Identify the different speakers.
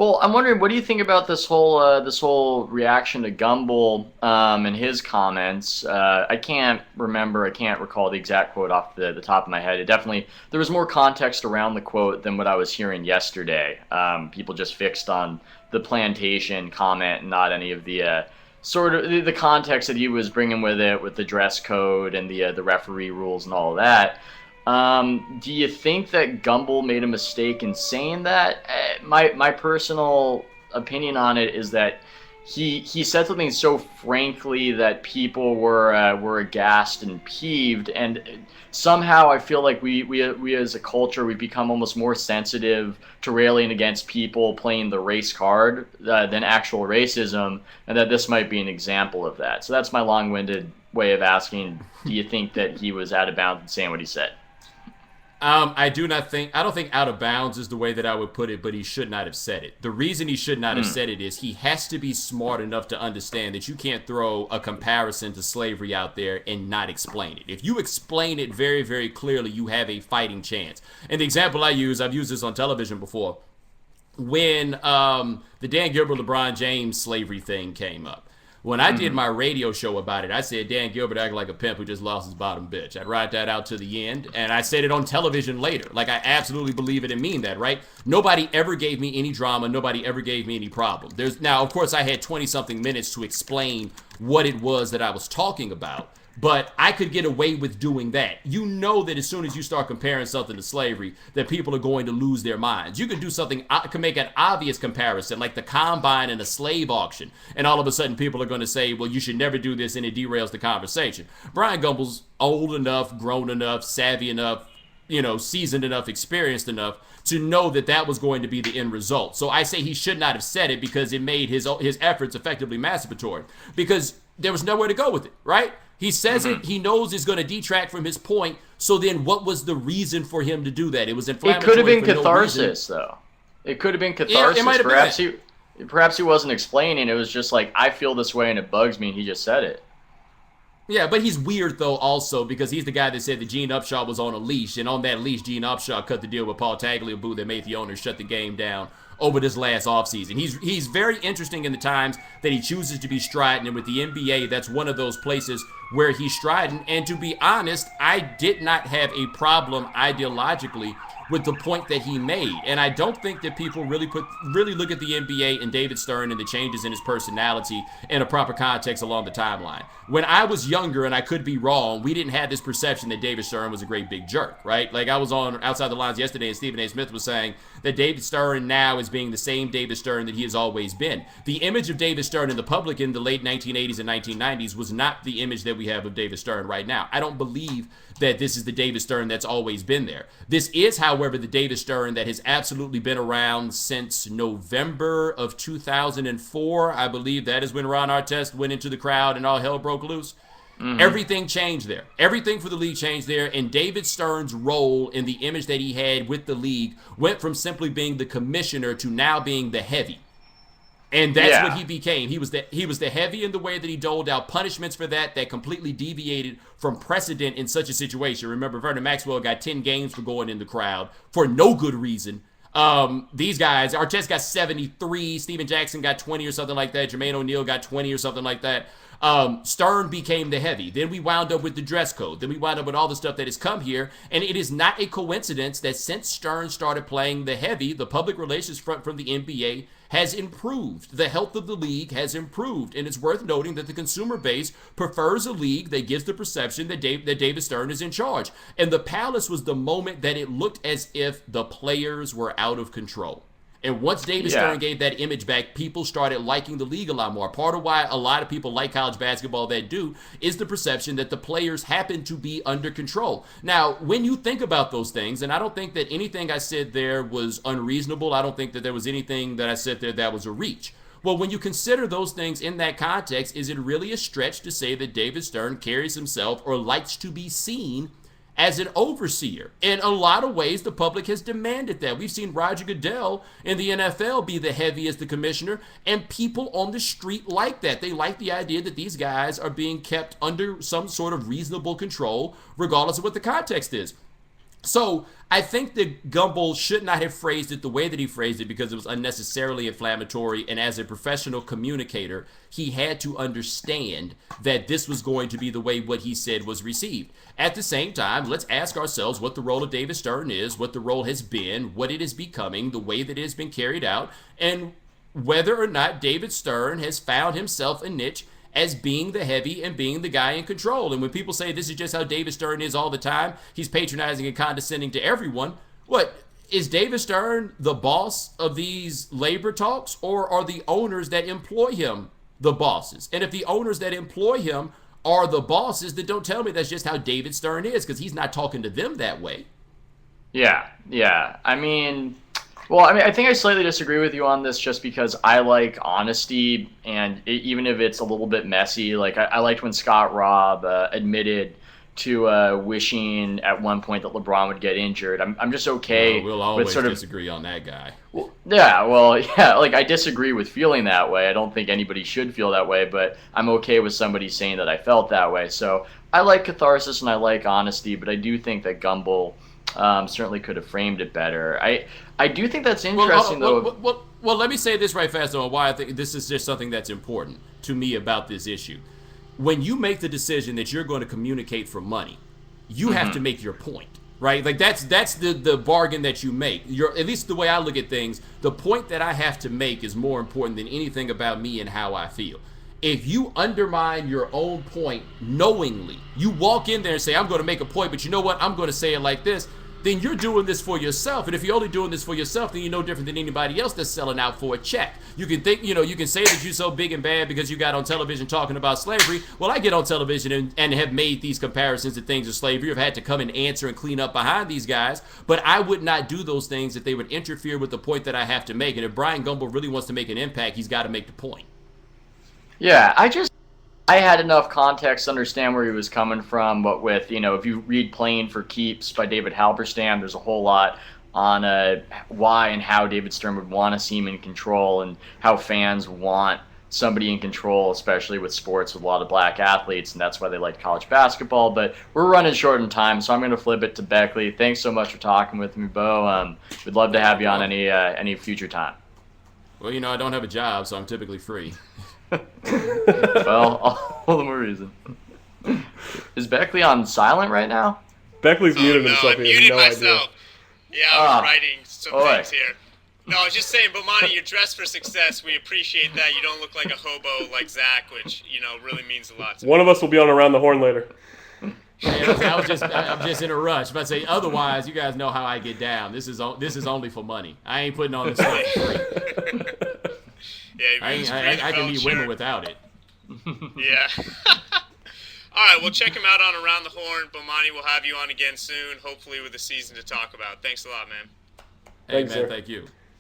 Speaker 1: Well, I'm wondering, what do you think about this whole reaction to Gumbel and his comments? I can't recall the exact quote off the top of my head. It definitely there was more context around the quote than what I was hearing yesterday. People just fixed on the plantation comment and not any of the sort of the context that he was bringing with it, with the dress code and the referee rules and all of that. Do you think that Gumbel made a mistake in saying that? My personal opinion on it is that he said something so frankly that people were aghast and peeved, and somehow I feel like we as a culture we've become almost more sensitive to railing against people playing the race card than actual racism, and that this might be an example of that. So that's my long-winded way of asking: do you think that he was out of bounds in saying what he said?
Speaker 2: I don't think out of bounds is the way that I would put it, but he should not have said it. The reason he should not have said it is he has to be smart enough to understand that you can't throw a comparison to slavery out there and not explain it. If you explain it very, very clearly, you have a fighting chance. And the example I've used this on television before, when the Dan Gilbert, LeBron James slavery thing came up. When I did my radio show about it, I said Dan Gilbert acted like a pimp who just lost his bottom bitch. I'd ride that out to the end, and I said it on television later. Like, I absolutely believe it and mean that, right? Nobody ever gave me any drama. Nobody ever gave me any problem. Now, of course, I had 20-something minutes to explain what it was that I was talking about. But I could get away with doing that. You know that as soon as you start comparing something to slavery, that people are going to lose their minds. You can do something, can make an obvious comparison, like the combine and a slave auction, and all of a sudden people are going to say, well, you should never do this, and it derails the conversation. Bryant Gumbel's old enough, grown enough, savvy enough, seasoned enough, experienced enough to know that that was going to be the end result. So I say he should not have said it because it made his efforts effectively masturbatory, because there was nowhere to go with it, right? He says it. He knows it's going to detract from his point. So then, what was the reason for him to do that? It was inflammatory.
Speaker 1: It could have been
Speaker 2: for
Speaker 1: catharsis, though. It could have been catharsis.
Speaker 2: Yeah, it might have
Speaker 1: Perhaps he wasn't explaining. It was just like, I feel this way and it bugs me, and he just said it.
Speaker 2: Yeah, but he's weird, though, also, because he's the guy that said that Gene Upshaw was on a leash, and on that leash, Gene Upshaw cut the deal with Paul Tagliabue that made the owners shut the game down over this last offseason. He's very interesting in the times that he chooses to be strident, and with the NBA, that's one of those places where he's strident. And to be honest, I did not have a problem ideologically with the point that he made. And I don't think that people really look at the NBA and David Stern and the changes in his personality in a proper context along the timeline. When I was younger, and I could be wrong, we didn't have this perception that David Stern was a great big jerk, right? Like, I was on Outside the Lines yesterday, and Stephen A. Smith was saying that David Stern now is being the same David Stern that he has always been. The image of David Stern in the public in the late 1980s and 1990s was not the image that we have of David Stern right now. I don't believe that this is the David Stern that's always been there. This is, however, the David Stern that has absolutely been around since November of 2004. I believe that is when Ron Artest went into the crowd and all hell broke loose. Everything changed there. Everything for the league changed there, and David Stern's role in the image that he had with the league went from simply being the commissioner to now being the heavy. And that's what he became. He was the heavy in the way that he doled out punishments for that completely deviated from precedent in such a situation. Remember, Vernon Maxwell got 10 games for going in the crowd for no good reason. These guys, Artest got 73, Steven Jackson got 20 or something like that, Jermaine O'Neal got 20 or something like that. Stern became the heavy. Then we wound up with the dress code. Then we wound up with all the stuff that has come here. And it is not a coincidence that since Stern started playing the heavy, the public relations front from the NBA has improved. The health of the league has improved. And it's worth noting that the consumer base prefers a league that gives the perception that David Stern is in charge. And the Palace was the moment that it looked as if the players were out of control. And once David Stern gave that image back, people started liking the league a lot more. Part of why a lot of people like college basketball that do is the perception that the players happen to be under control. Now, when you think about those things, and I don't think that anything I said there was unreasonable. I don't think that there was anything that I said there that was a reach. Well, when you consider those things in that context, is it really a stretch to say that David Stern carries himself or likes to be seen as an overseer? In a lot of ways, the public has demanded that. We've seen Roger Goodell in the NFL be the heavy as the commissioner, and people on the street like that. They like the idea that these guys are being kept under some sort of reasonable control, regardless of what the context is. So I think that Gumbel should not have phrased it the way that he phrased it because it was unnecessarily inflammatory. And as a professional communicator, he had to understand that this was going to be the way what he said was received. At the same time, let's ask ourselves what the role of David Stern is, what the role has been, what it is becoming, the way that it has been carried out, and whether or not David Stern has found himself a niche as being the heavy and being the guy in control. And when people say this is just how David Stern is all the time, he's patronizing and condescending to everyone. What, is David Stern the boss of these labor talks, or are the owners that employ him the bosses? And if the owners that employ him are the bosses, then don't tell me that's just how David Stern is, because he's not talking to them that way.
Speaker 1: Yeah. I think I slightly disagree with you on this just because I like honesty, and even if it's a little bit messy, like I liked when Scott Robb admitted to wishing at one point that LeBron would get injured. I'm just okay
Speaker 2: We'll always
Speaker 1: with sort of
Speaker 2: disagree on that guy.
Speaker 1: like I disagree with feeling that way. I don't think anybody should feel that way, but I'm okay with somebody saying that I felt that way. So I like catharsis and I like honesty, but I do think that Gumbel certainly could have framed it better. I do think that's interesting, though.
Speaker 2: Well, let me say this right fast on why I think this is just something that's important to me about this issue. When you make the decision that you're going to communicate for money, you have to make your point, right? Like that's the bargain that you make. At least the way I look at things, the point that I have to make is more important than anything about me and how I feel. If you undermine your own point knowingly, you walk in there and say, I'm going to make a point, but you know what? I'm going to say it like this. Then you're doing this for yourself. And if you're only doing this for yourself, then you're no different than anybody else that's selling out for a check. You can think, you can say that you're so big and bad because you got on television talking about slavery. Well, I get on television and have made these comparisons to things of slavery. I've had to come and answer and clean up behind these guys. But I would not do those things if they would interfere with the point that I have to make. And if Bryant Gumbel really wants to make an impact, he's got to make the point.
Speaker 1: Yeah, I had enough context to understand where he was coming from, but with, if you read Playing for Keeps by David Halberstam, there's a whole lot on why and how David Stern would want to see him in control and how fans want somebody in control, especially with sports with a lot of black athletes, and that's why they like college basketball. But we're running short in time, so I'm going to flip it to Beckley. Thanks so much for talking with me, Bo. We'd love to have you on any future time.
Speaker 2: Well, I don't have a job, so I'm typically free.
Speaker 1: Well, all the more reason. Is Beckley on silent right now?
Speaker 3: Beckley's muted himself.
Speaker 4: I muted myself. Yeah, I was writing some things here. No, I was just saying, Bomani, you're dressed for success. We appreciate that. You don't look like a hobo like Zach, which, really means a lot to me.
Speaker 3: One of us will be on Around the Horn later.
Speaker 2: I'm just in a rush. But I say otherwise, you guys know how I get down. This is only for money. I ain't putting on this stuff for free.
Speaker 4: Yeah,
Speaker 2: I can meet women without it.
Speaker 4: Yeah. All right, we'll check him out on Around the Horn. Bomani will have you on again soon, hopefully with a season to talk about. Thanks a lot, man.
Speaker 2: Hey, man, thank you.